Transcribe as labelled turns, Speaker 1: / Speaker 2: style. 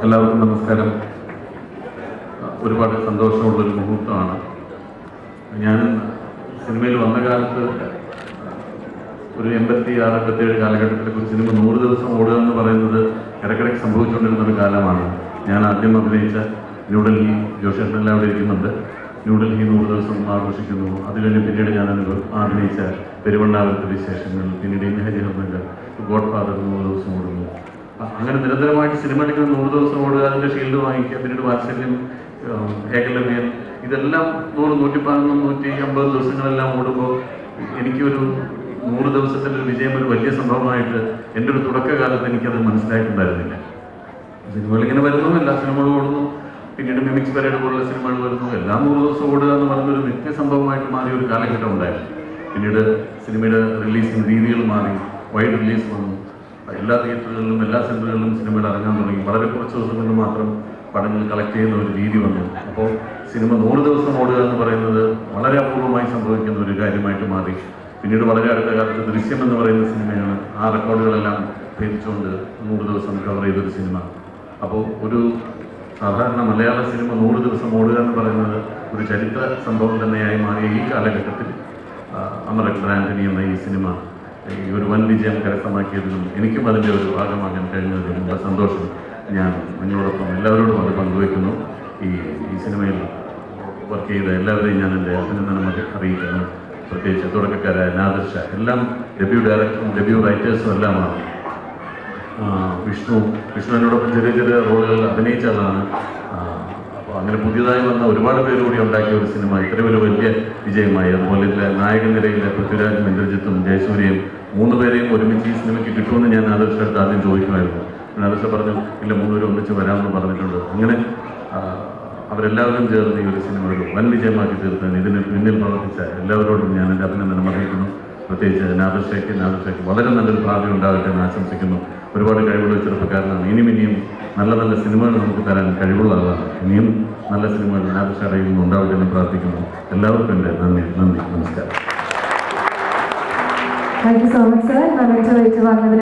Speaker 1: എല്ലാവർക്കും നമസ്കാരം. ഒരുപാട് സന്തോഷമുള്ളൊരു മുഹൂർത്തമാണ്. ഞാൻ സിനിമയിൽ വന്ന കാലത്ത് ഒരു 86-87 കാലഘട്ടത്തിലൊക്കെ ഒരു സിനിമ 100 ദിവസം ഓടുക എന്ന് പറയുന്നത് ഇടയ്ക്കിടയ്ക്ക് സംഭവിച്ചുകൊണ്ടിരുന്ന ഒരു കാലമാണ്. ഞാൻ ആദ്യം അഭിനയിച്ച ന്യൂഡൽഹി, ജോഷേട്ടനെല്ലാം അവിടെ ഇരിക്കുന്നുണ്ട്, ന്യൂഡൽഹി 100 ദിവസം ആഘോഷിക്കുന്നു. അത് കഴിഞ്ഞ് പിന്നീട് ഞാൻ അഭിനയിച്ച പെരുവണ്ണാപുരത്തെ വിശേഷങ്ങൾ, പിന്നീട് ഇന്നഹജീർന്നല്ല, ഗോഡ് ഫാദർ 100 ദിവസം ഓടുന്നു. അങ്ങനെ നിരന്തരമായിട്ട് സിനിമ എടുക്കുന്ന 100 ദിവസം ഓടുക, അതിൻ്റെ ഷീൽഡ് വാങ്ങിക്കുക, പിന്നീട് വാത്സല്യം, ഏകലവ്യൻ, ഇതെല്ലാം 100, 111, 150 ദിവസങ്ങളെല്ലാം ഓടുമ്പോൾ എനിക്കൊരു 100 ദിവസത്തിൻ്റെ ഒരു വിജയം ഒരു വലിയ സംഭവമായിട്ട് എൻ്റെ ഒരു തുടക്കകാലത്ത് എനിക്കത് മനസ്സിലായിട്ടുണ്ടായിരുന്നില്ല. സിനിമകളിങ്ങനെ വരുന്നു, എല്ലാ സിനിമകളും ഓടുന്നു, പിന്നീട് മിമിക്സ് പരേഡ് പോലുള്ള സിനിമകൾ വരുന്നു, എല്ലാം 100 ദിവസം ഓടുക എന്ന് പറയുന്നൊരു നിത്യസംഭവമായിട്ട് മാറിയ ഒരു കാലഘട്ടം ഉണ്ടായിരുന്നു. പിന്നീട് സിനിമയുടെ റിലീസിങ് രീതികൾ മാറി, വൈഡ് റിലീസ് വന്നു, എല്ലാ തിയേറ്ററുകളിലും എല്ലാ സെൻറ്ററുകളിലും സിനിമകൾ ഇറങ്ങാൻ തുടങ്ങി. വളരെ കുറച്ച് ദിവസം കൊണ്ട് മാത്രം പടങ്ങൾ കളക്ട് ചെയ്യുന്ന ഒരു രീതി വന്നു. അപ്പോൾ സിനിമ 100 ദിവസം ഓടുക എന്ന് പറയുന്നത് വളരെ അപൂർവമായി സംഭവിക്കുന്ന ഒരു കാര്യമായിട്ട് മാറി. പിന്നീട് വളരെ അടുത്ത കാലത്ത് ദൃശ്യം എന്ന് പറയുന്ന സിനിമയാണ് ആ റെക്കോർഡുകളെല്ലാം ഭേദിച്ചുകൊണ്ട് 100 ദിവസം കവർ ചെയ്തൊരു സിനിമ. അപ്പോൾ ഒരു സാധാരണ മലയാള സിനിമ 100 ദിവസം ഓടുക എന്ന് പറയുന്നത് ഒരു ചരിത്ര സംഭവം തന്നെയായി മാറിയ ഈ കാലഘട്ടത്തിൽ അമരക് ആന്റണി എന്ന ഈ സിനിമ ഈ ഒരു വൻ വിജയം കരസ്ഥമാക്കിയതിനും എനിക്കും അതിൻ്റെ ഒരു ഭാഗമാകാൻ കഴിഞ്ഞതിനുള്ള സന്തോഷം ഞാൻ നിങ്ങളോടൊപ്പം എല്ലാവരോടും അത് പങ്കുവയ്ക്കുന്നു. ഈ സിനിമയിൽ വർക്ക് ചെയ്ത എല്ലാവരെയും ഞാൻ എൻ്റെ അഭിനന്ദനം അറിയിക്കുന്നു. പ്രത്യേകിച്ച് തുടക്കക്കാരായ നാദിർഷ, എല്ലാം ഡെബ്യൂ ഡയറക്ടറും ഡെബ്യൂ റൈറ്റേഴ്സും എല്ലാമാണ്. വിഷ്ണു എന്നോടൊപ്പം ചെറിയ ചെറിയ റോളുകൾ അഭിനയിച്ച ആളാണ്. അപ്പോൾ അങ്ങനെ പുതിയതായി വന്ന ഒരുപാട് പേര് കൂടി ഉണ്ടാക്കിയ ഒരു സിനിമ ഇത്രയും ഒരു വലിയ വിജയമായി. അതുപോലെ നായക നിരയിലെ പൃഥ്വിരാജും ഇന്ദ്രജിത്തും ജയസൂര്യയും 3 പേരെയും ഒരുമിച്ച് ഈ സിനിമയ്ക്ക് കിട്ടുമെന്ന് ഞാൻ നാദിർഷ അടുത്ത് ആദ്യം ചോദിക്കുമായിരുന്നു. നാദിർഷ പറഞ്ഞു, ഇല്ല 3 പേരും ഒന്നിച്ച് വരാമെന്ന് പറഞ്ഞിട്ടുണ്ട്. അങ്ങനെ അവരെല്ലാവരും ചേർന്ന് ഈ ഒരു സിനിമ ഒരു വൻ വിജയമാക്കി തീർത്തതിന് ഇതിന് പിന്നിൽ പ്രവർത്തിച്ച എല്ലാവരോടും ഞാൻ എൻ്റെ അഭിനന്ദനം അറിയിക്കുന്നു. പ്രത്യേകിച്ച് നാദിർഷയ്ക്ക് വളരെ നല്ലൊരു ഭാവി ഉണ്ടാകട്ടെ എന്ന് ആശംസിക്കുന്നു. ഒരുപാട് കഴിവുള്ള ചെറുപ്പക്കാരനാണ്. ഇനിയും നല്ല നല്ല സിനിമകൾ നമുക്ക് തരാൻ കഴിവുള്ള ആളാണ്. ഇനിയും നല്ല സിനിമകൾ നാദിർഷയുടെ കയ്യിൽ നിന്ന് ഉണ്ടാവട്ടെ എന്ന് പ്രാർത്ഥിക്കുന്നു. എല്ലാവർക്കും എൻ്റെ നന്ദി, നമസ്കാരം.
Speaker 2: Thank you so much, sir.